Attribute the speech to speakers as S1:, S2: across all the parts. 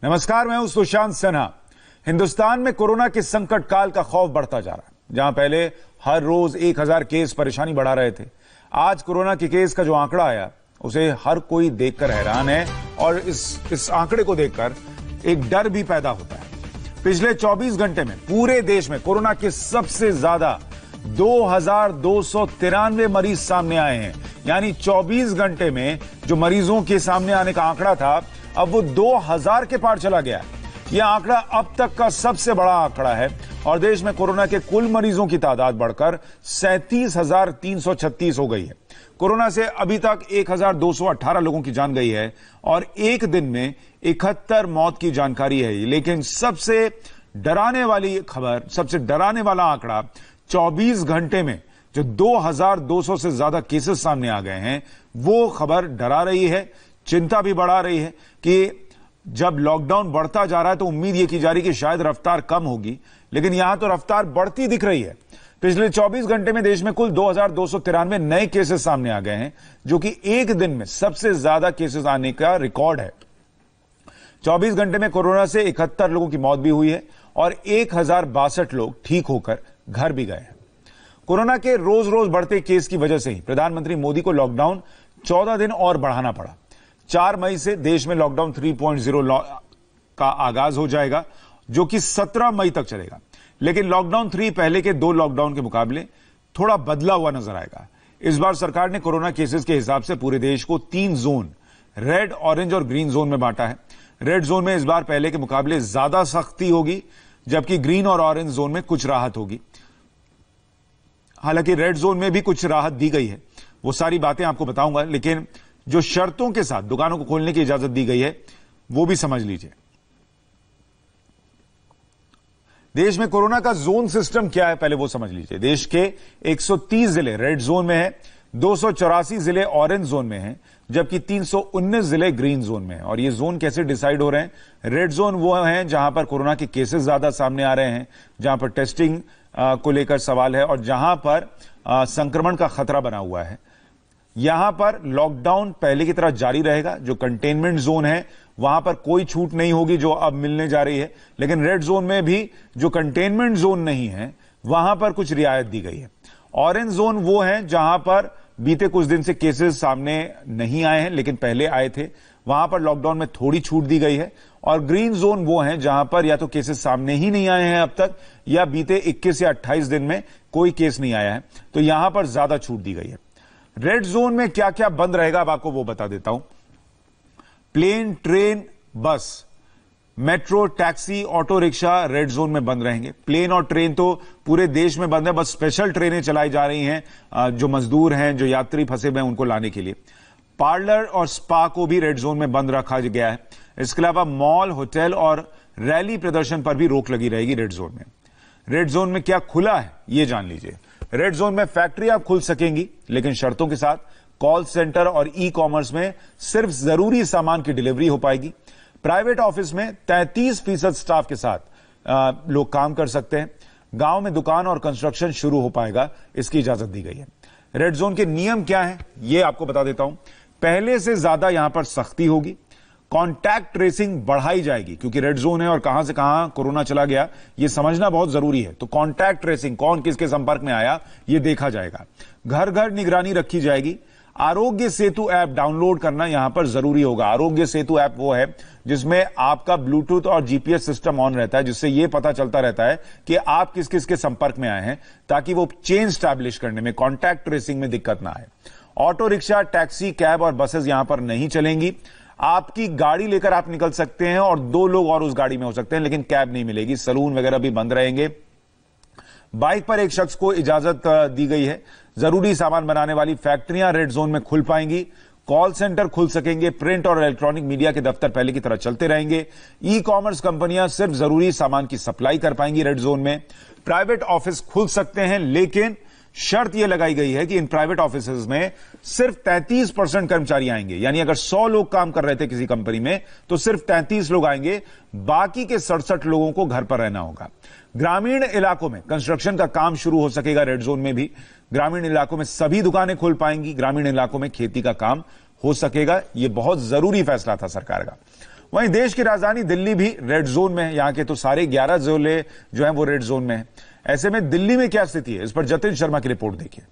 S1: नमस्कार, मैं हूं सुशांत सिन्हा। हिंदुस्तान में कोरोना के संकट काल का खौफ बढ़ता जा रहा है। जहां पहले हर रोज 1000 केस परेशानी बढ़ा रहे थे, आज कोरोना के केस का जो आंकड़ा आया उसे हर कोई देखकर हैरान है और इस आंकड़े को देखकर एक डर भी पैदा होता है। पिछले 24 घंटे में पूरे देश में कोरोना के सबसे ज्यादा 2293 मरीज सामने आए हैं। यानी 24 घंटे में जो मरीजों के सामने आने का आंकड़ा था, अब वो 2000 के पार चला गया। यह आंकड़ा अब तक का सबसे बड़ा आंकड़ा है और देश में कोरोना के कुल मरीजों की तादाद बढ़कर 37,336 हो गई है। कोरोना से अभी तक 1218 लोगों की जान गई है और एक दिन में 71 मौत की जानकारी है। लेकिन सबसे डराने वाली खबर, सबसे डराने वाला आंकड़ा 24 घंटे में जो 2200 से ज्यादा केसेस सामने आ गए हैं, वो खबर डरा रही है, चिंता भी बढ़ा रही है कि जब लॉकडाउन बढ़ता जा रहा है तो उम्मीद यह की जा रही है कि शायद रफ्तार कम होगी, लेकिन यहां तो रफ्तार बढ़ती दिख रही है। पिछले 24 घंटे में देश में कुल 2293 नए केसेस सामने आ गए हैं, जो कि एक दिन में सबसे ज्यादा केसेस आने का रिकॉर्ड है। 24 घंटे में कोरोना से 71 लोगों की मौत भी हुई है और 1062 लोग ठीक होकर घर भी गए हैं। कोरोना के रोज रोज बढ़ते केस की वजह से ही प्रधानमंत्री मोदी को लॉकडाउन 14 दिन और बढ़ाना पड़ा। 4 मई से देश में लॉकडाउन 3.0 का आगाज हो जाएगा, जो कि 17 मई तक चलेगा। लेकिन लॉकडाउन 3 पहले के 2 लॉकडाउन के मुकाबले थोड़ा बदला हुआ नजर आएगा। इस बार सरकार ने कोरोना केसेस के हिसाब से पूरे देश को 3 जोन, रेड, ऑरेंज और ग्रीन जोन में बांटा है। रेड जोन में इस बार पहले के मुकाबले ज्यादा सख्ती होगी, जबकि ग्रीन और ऑरेंज जोन में कुछ राहत होगी। हालांकि रेड जोन में भी कुछ राहत दी गई है, वो सारी बातें आपको बताऊंगा, लेकिन जो शर्तों के साथ दुकानों को खोलने की इजाजत दी गई है वो भी समझ लीजिए। देश में कोरोना का जोन सिस्टम क्या है, पहले वो समझ लीजिए। देश के 130 जिले रेड जोन में है, 284 जिले ऑरेंज जोन में हैं, जबकि 319 जिले ग्रीन जोन में हैं। और ये जोन कैसे डिसाइड हो रहे हैं? रेड जोन वो हैं जहां पर कोरोना के केसेस ज्यादा सामने आ रहे हैं, जहां पर टेस्टिंग को लेकर सवाल है और जहां पर संक्रमण का खतरा बना हुआ है। यहां पर लॉकडाउन पहले की तरह जारी रहेगा। जो कंटेनमेंट जोन है वहां पर कोई छूट नहीं होगी जो अब मिलने जा रही है। लेकिन रेड जोन में भी जो कंटेनमेंट जोन नहीं है वहां पर कुछ रियायत दी गई है। ऑरेंज जोन वो है जहां पर बीते कुछ दिन से केसेस सामने नहीं आए हैं, लेकिन पहले आए थे, वहां पर लॉकडाउन में थोड़ी छूट दी गई है। और ग्रीन जोन वो है जहां पर या तो केसेस सामने ही नहीं आए हैं अब तक, या बीते 21 या 28 दिन में कोई केस नहीं आया है, तो यहां पर ज्यादा छूट दी गई है। रेड जोन में क्या क्या बंद रहेगा अब आपको वो बता देता हूं। प्लेन, ट्रेन, बस, metro, taxi, auto rickshaw red zone में बंद रहेंगे। प्लेन और ट्रेन तो पूरे देश में बंद है, बस स्पेशल ट्रेनें चलाई जा रही हैं जो मजदूर हैं, जो यात्री फंसे हुए हैं, उनको लाने के लिए। पार्लर और स्पा को भी रेड जोन में बंद रखा गया है। इसके अलावा मॉल, होटल और रैली प्रदर्शन पर भी रोक लगी रहेगी रेड जोन में। रेड जोन में क्या खुला है ये जान लीजिए। रेड जोन में फैक्ट्रियां खुल सकेंगी, लेकिन शर्तों के साथ। कॉल सेंटर और ई कॉमर्स में सिर्फ जरूरी सामान की डिलीवरी हो पाएगी। प्राइवेट ऑफिस में 33% स्टाफ के साथ लोग काम कर सकते हैं। गांव में दुकान और कंस्ट्रक्शन शुरू हो पाएगा, इसकी इजाजत दी गई है। रेड जोन के नियम क्या है ये आपको बता देता हूं। पहले से ज्यादा यहां पर सख्ती होगी। कॉन्टैक्ट ट्रेसिंग बढ़ाई जाएगी, क्योंकि रेड जोन है और कहां से कहां कोरोना चला गया ये समझना बहुत जरूरी है। तो कॉन्टैक्ट ट्रेसिंग, कौन किसके संपर्क में आया, ये देखा जाएगा। घर घर निगरानी रखी जाएगी। आरोग्य सेतु ऐप डाउनलोड करना यहां पर जरूरी होगा। आरोग्य सेतु ऐप वो है जिसमें आपका ब्लूटूथ और जीपीएस सिस्टम ऑन रहता है, जिससे यह पता चलता रहता है कि आप किस किस के संपर्क में आए हैं, ताकि वो चेन स्टैब्लिश करने में, कॉन्टैक्ट ट्रेसिंग में दिक्कत ना आए। ऑटो रिक्शा, टैक्सी, कैब और बसेस यहां पर नहीं चलेंगी। आपकी गाड़ी लेकर आप निकल सकते हैं और 2 लोग और उस गाड़ी में हो सकते हैं, लेकिन कैब नहीं मिलेगी। सलून वगैरह भी बंद रहेंगे। बाइक पर एक शख्स को इजाजत दी गई है। जरूरी सामान बनाने वाली फैक्ट्रियां रेड जोन में खुल पाएंगी। कॉल सेंटर खुल सकेंगे। प्रिंट और इलेक्ट्रॉनिक मीडिया के दफ्तर पहले की तरह चलते रहेंगे। ई कॉमर्स कंपनियां सिर्फ जरूरी सामान की सप्लाई कर पाएंगी रेड जोन में। प्राइवेट ऑफिस खुल सकते हैं, लेकिन शर्त यह लगाई गई है कि इन प्राइवेट ऑफिसेज में सिर्फ 33% कर्मचारी आएंगे। यानी अगर 100 लोग काम कर रहे थे किसी कंपनी में, तो सिर्फ 33 लोग आएंगे, बाकी के 67 लोगों को घर पर रहना होगा। ग्रामीण इलाकों में कंस्ट्रक्शन का काम शुरू हो सकेगा रेड जोन में भी। ग्रामीण इलाकों में सभी दुकानें खुल पाएंगी। ग्रामीण इलाकों में खेती का काम हो सकेगा। यह बहुत जरूरी फैसला था सरकार का। वहीं देश की राजधानी दिल्ली भी रेड जोन में है। यहां के तो सारे 11 जिले जो हैं वो रेड जोन में है। ऐसे में दिल्ली में क्या स्थिति है, इस पर जतिन शर्मा की रिपोर्ट देखिए।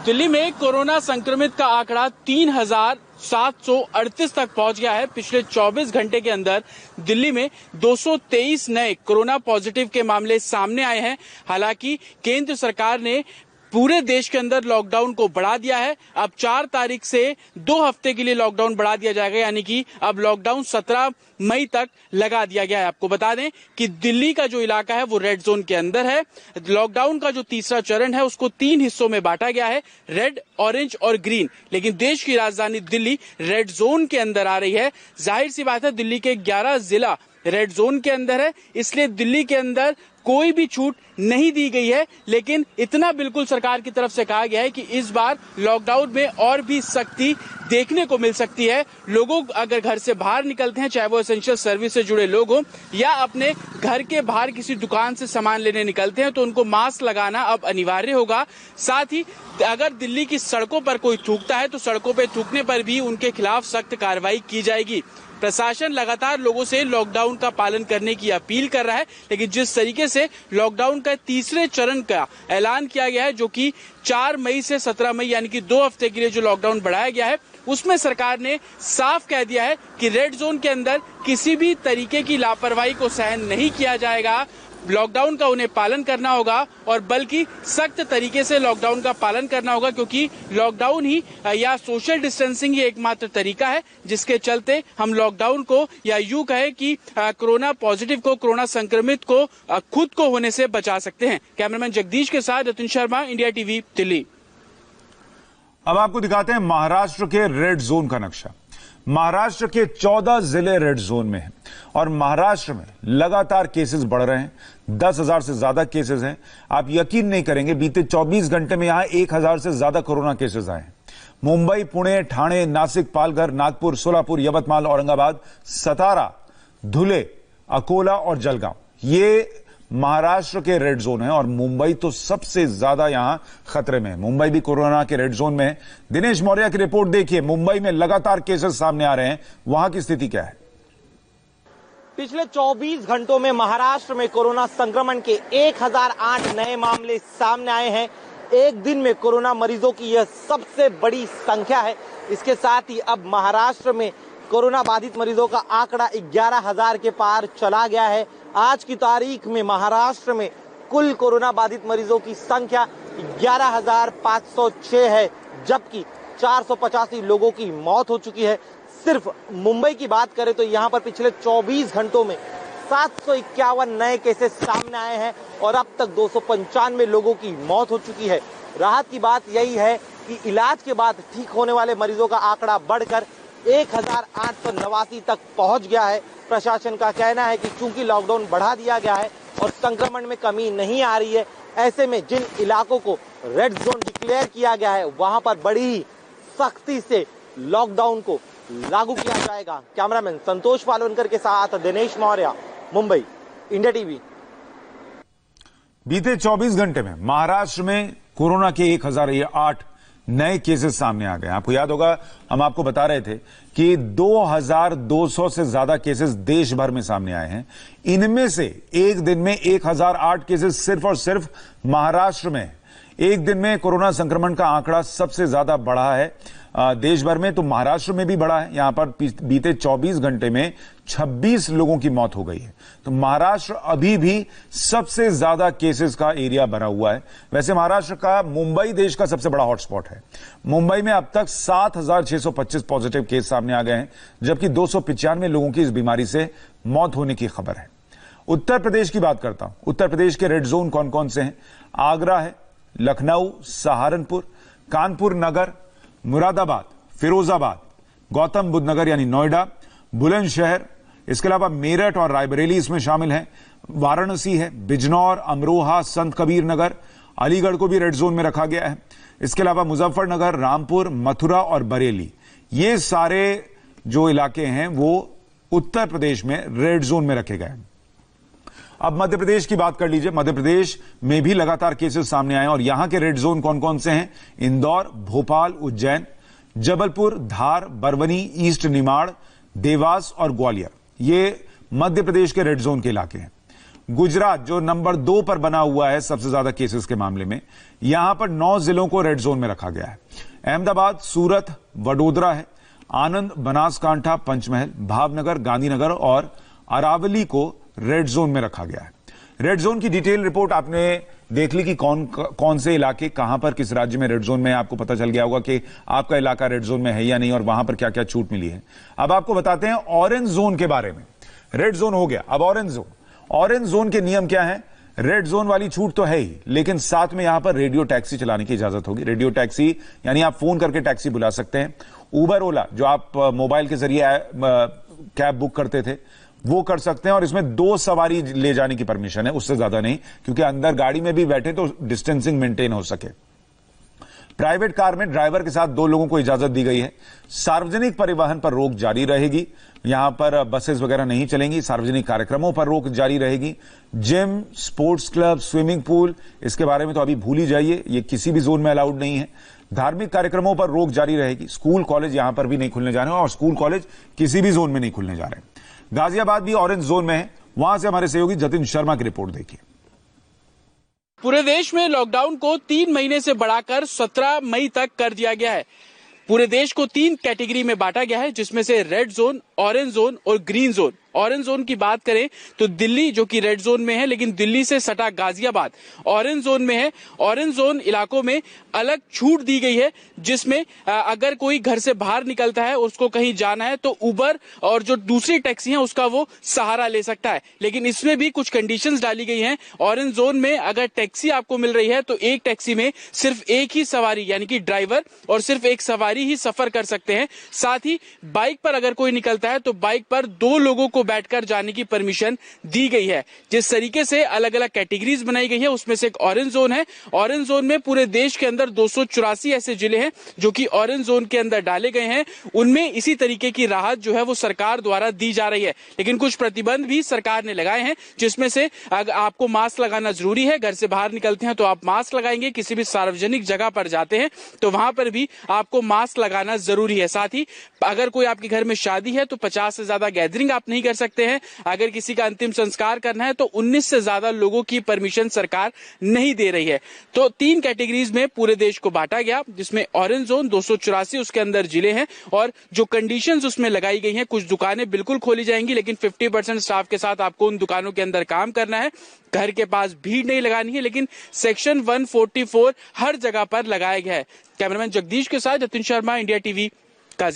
S2: दिल्ली में कोरोना संक्रमित का आंकड़ा 3,738 तक पहुंच गया है। पिछले 24 घंटे के अंदर दिल्ली में 223 नए कोरोना पॉजिटिव के मामले सामने आए हैं। हालांकि केंद्र सरकार ने पूरे देश के अंदर लॉकडाउन को बढ़ा दिया है। अब 4 तारीख से 2 हफ्ते के लिए लॉकडाउन बढ़ा दिया जाएगा, यानी कि अब लॉकडाउन 17 मई तक लगा दिया गया है। आपको बता दें कि दिल्ली का जो इलाका है वो रेड जोन के अंदर है। लॉकडाउन का जो तीसरा चरण है उसको 3 हिस्सों में बांटा गया है, रेड, ऑरेंज और ग्रीन। लेकिन देश की राजधानी दिल्ली रेड जोन के अंदर आ रही है। जाहिर सी बात है, दिल्ली के 11 जिला रेड जोन के अंदर है, इसलिए दिल्ली के अंदर कोई भी छूट नहीं दी गई है। लेकिन इतना बिल्कुल सरकार की तरफ से कहा गया है कि इस बार लॉकडाउन में और भी सख्ती देखने को मिल सकती है। लोगों अगर घर से बाहर निकलते हैं, चाहे वो एसेंशियल सर्विस से जुड़े लोग हों या अपने घर के बाहर किसी दुकान से सामान लेने निकलते हैं, तो उनको मास्क लगाना अब अनिवार्य होगा। साथ ही अगर दिल्ली की सड़कों पर कोई थूकता है तो सड़कों पर थूकने पर भी उनके खिलाफ सख्त कार्रवाई की जाएगी। प्रशासन लगातार लोगों से लॉकडाउन का पालन करने की अपील कर रहा है, लेकिन जिस तरीके से लॉकडाउन का तीसरे चरण का ऐलान किया गया है, जो कि 4 मई से 17 मई यानी कि 2 हफ्ते के लिए जो लॉकडाउन बढ़ाया गया है, उसमें सरकार ने साफ कह दिया है कि रेड जोन के अंदर किसी भी तरीके की लापरवाही को सहन नहीं किया जाएगा। लॉकडाउन का उन्हें पालन करना होगा और बल्कि सख्त तरीके से लॉकडाउन का पालन करना होगा, क्योंकि लॉकडाउन ही या सोशल डिस्टेंसिंग ही एकमात्र तरीका है जिसके चलते हम लॉकडाउन को या यूं कहें कि कोरोना पॉजिटिव को, कोरोना संक्रमित को खुद को होने से बचा सकते हैं। कैमरामैन जगदीश के साथ जतिन शर्मा, इंडिया टीवी, दिल्ली।
S1: अब आपको दिखाते हैं महाराष्ट्र के रेड जोन का नक्शा। महाराष्ट्र के 14 जिले रेड जोन में हैं और महाराष्ट्र में लगातार केसेस बढ़ रहे हैं। 10,000 से ज्यादा केसेस हैं। आप यकीन नहीं करेंगे, बीते 24 घंटे में यहां 1,000 से ज्यादा कोरोना केसेस आए हैं। मुंबई, पुणे, ठाणे, नासिक, पालघर, नागपुर, सोलापुर, यवतमाल, औरंगाबाद, सतारा, धुले, अकोला और जलगांव, ये महाराष्ट्र के रेड जोन है और मुंबई तो सबसे ज्यादा यहां खतरे में है। मुंबई भी कोरोना के रेड जोन में है। दिनेश मौर्य की रिपोर्ट देखिए। मुंबई में लगातार केसेस सामने आ रहे हैं, वहां की स्थिति क्या है?
S3: पिछले 24 घंटों में महाराष्ट्र में कोरोना संक्रमण के 1008 नए मामले सामने आए हैं। एक दिन में कोरोना मरीजों की यह सबसे बड़ी संख्या है। इसके साथ ही अब महाराष्ट्र में कोरोना बाधित मरीजों का आंकड़ा 11,000 के पार चला गया है। आज की तारीख में महाराष्ट्र में कुल कोरोना बाधित मरीजों की संख्या 11,506 है, जबकि 485 लोगों की मौत हो चुकी है। सिर्फ मुंबई की बात करें तो यहां पर पिछले 24 घंटों में 751 नए केसेस सामने आए हैं और अब तक 295 लोगों की मौत हो चुकी है। राहत की बात यही है कि इलाज के बाद ठीक होने वाले मरीजों का आंकड़ा बढ़कर 1,889 तक पहुंच गया है। प्रशासन का कहना है कि चूंकि लॉकडाउन बढ़ा दिया गया है और संक्रमण में कमी नहीं आ रही है, ऐसे में जिन इलाकों को रेड जोन डिक्लेयर किया गया है वहां पर बड़ी सख्ती से लॉकडाउन को लागू किया जाएगा। कैमरामैन संतोष पालवनकर के साथ दिनेश मौर्य, मुंबई, इंडिया टीवी।
S1: बीते 24 घंटे में महाराष्ट्र में कोरोना के 1,008 नए केसेस सामने आ गए। आपको याद होगा, हम आपको बता रहे थे कि 2,200 से ज्यादा केसेस देश भर में सामने आए हैं। इनमें से एक दिन में 1,008 केसेस सिर्फ और सिर्फ महाराष्ट्र में। एक दिन में कोरोना संक्रमण का आंकड़ा सबसे ज्यादा बढ़ा है देश भर में, तो महाराष्ट्र में भी बढ़ा है। यहां पर बीते 24 घंटे में 26 लोगों की मौत हो गई है। तो महाराष्ट्र अभी भी सबसे ज्यादा केसेस का एरिया बना हुआ है। वैसे महाराष्ट्र का मुंबई देश का सबसे बड़ा हॉटस्पॉट है। मुंबई में अब तक 7,625 पॉजिटिव केस सामने आ गए हैं, जबकि 295 लोगों की इस बीमारी से मौत होने की खबर है। उत्तर प्रदेश की बात करता हूं। उत्तर प्रदेश के रेड जोन कौन कौन से हैं? आगरा है, लखनऊ, सहारनपुर, कानपुर नगर, मुरादाबाद, फिरोजाबाद, गौतम बुद्ध नगर यानी नोएडा, बुलंदशहर, इसके अलावा मेरठ और रायबरेली इसमें शामिल हैं। वाराणसी है, बिजनौर, अमरोहा, संत कबीर नगर, अलीगढ़ को भी रेड जोन में रखा गया है। इसके अलावा मुजफ्फरनगर, रामपुर, मथुरा और बरेली, ये सारे जो इलाके हैं वो उत्तर प्रदेश में रेड जोन में रखे गए हैं। अब मध्य प्रदेश की बात कर लीजिए। मध्य प्रदेश में भी लगातार केसेस सामने आए और यहां के रेड जोन कौन कौन से हैं? इंदौर, भोपाल, उज्जैन, जबलपुर, धार, बरवनी, ईस्ट निमाड़, देवास और ग्वालियर, ये मध्य प्रदेश के रेड जोन के इलाके हैं। गुजरात जो नंबर 2 पर बना हुआ है सबसे ज्यादा केसेस के मामले में, यहां पर 9 जिलों को रेड जोन में रखा गया है। अहमदाबाद, सूरत, वडोदरा है, आनंद, बनासकांठा, पंचमहल, भावनगर, गांधीनगर और अरावली को रेड जोन में रखा गया है। रेड जोन की डिटेल रिपोर्ट आपने देख ली कि कौन से इलाके कहां पर किस राज्य में रेड जोन में, आपको पता चल गया होगा कि आपका इलाका रेड जोन में है या नहीं और वहां पर क्या क्या छूट मिली है। अब आपको बताते हैं ऑरेंज जोन के बारे में। रेड जोन हो गया, अब ऑरेंज जोन के नियम क्या है। रेड जोन वाली छूट तो है ही, लेकिन साथ में यहां पर रेडियो टैक्सी चलाने की इजाजत होगी। रेडियो टैक्सी यानी आप फोन करके टैक्सी बुला सकते हैं। उबर, ओला जो आप मोबाइल के जरिए कैब बुक करते थे वो कर सकते हैं और इसमें 2 सवारी ले जाने की परमिशन है, उससे ज्यादा नहीं, क्योंकि अंदर गाड़ी में भी बैठे तो डिस्टेंसिंग मेंटेन हो सके। प्राइवेट कार में ड्राइवर के साथ 2 लोगों को इजाजत दी गई है। सार्वजनिक परिवहन पर रोक जारी रहेगी, यहां पर बसेस वगैरह नहीं चलेंगी। सार्वजनिक कार्यक्रमों पर रोक जारी रहेगी। Gym, sports club, swimming pool, इसके बारे में तो अभी भूल ही जाइए, ये किसी भी जोन में अलाउड नहीं है। धार्मिक कार्यक्रमों पर रोक जारी रहेगी। स्कूल कॉलेज यहां पर भी नहीं खुलने जा रहे हैं और स्कूल कॉलेज किसी भी जोन में नहीं खुलने जा रहे हैं। गाजियाबाद भी ऑरेंज जोन में है, वहां से हमारे सहयोगी जतिन शर्मा की रिपोर्ट देखिए।
S2: पूरे देश में लॉकडाउन को 3 महीने से बढ़ाकर 17 मई तक कर दिया गया है। पूरे देश को 3 कैटेगरी में बांटा गया है, जिसमें से रेड जोन, ऑरेंज जोन और ग्रीन जोन। ऑरेंज जोन की बात करें तो दिल्ली जो कि रेड जोन में है, लेकिन दिल्ली से सटा गाजियाबाद ऑरेंज जोन में है। ऑरेंज जोन इलाकों में अलग छूट दी गई है, जिसमें अगर कोई घर से बाहर निकलता है, उसको कहीं जाना है, तो उबर और जो दूसरी टैक्सी है उसका वो सहारा ले सकता है। लेकिन इसमें भी कुछ कंडीशंस डाली गई हैं। ऑरेंज जोन में अगर टैक्सी आपको मिल रही है तो एक टैक्सी में सिर्फ एक ही सवारी यानी कि ड्राइवर और सिर्फ एक सवारी ही सफर कर सकते हैं। साथ ही बाइक पर अगर कोई निकलता है तो बाइक पर 2 लोगों को बैठकर जाने की परमिशन दी गई है। जिस तरीके से अलग अलग कैटेगरीज बनाई गई है, उसमें से एक ऑरेंज जोन है। ऑरेंज जोन में पूरे देश के अंदर 284 ऐसे जिले हैं जो कि ऑरेंज जोन के अंदर डाले गए हैं। उनमें इसी तरीके की राहत जो है वो सरकार द्वारा दी जा रही है, लेकिन कुछ प्रतिबंध भी सरकार ने लगाए हैं, जिसमें से अगर आपको मास्क लगाना जरूरी है। घर से बाहर निकलते हैं तो आप मास्क लगाएंगे, किसी भी सार्वजनिक जगह पर जाते हैं तो वहां पर भी आपको मास्क लगाना जरूरी है। साथ ही अगर कोई आपके घर में शादी है तो 50 से ज्यादा गैदरिंग आप नहीं कर सकते हैं। अगर किसी का अंतिम संस्कार करना है तो 19 से ज्यादा लोगों की परमिशन सरकार नहीं दे रही है। तो 3 कैटेगरीज में पूरे देश को बांटा गया, जिसमें ऑरेंज जोन 284 उसके अंदर जिले हैं और जो कंडीशंस उसमें लगाई गई हैं, कुछ दुकानें बिल्कुल खोली जाएंगी, लेकिन 50% स्टाफ के साथ आपको उन दुकानों के अंदर काम करना है। घर के पास भीड़ नहीं लगानी है, लेकिन सेक्शन 144 हर जगह पर लगाया गया है। कैमरामैन जगदीश के साथ जतिन शर्मा, इंडिया टीवी, गाजियाबाद।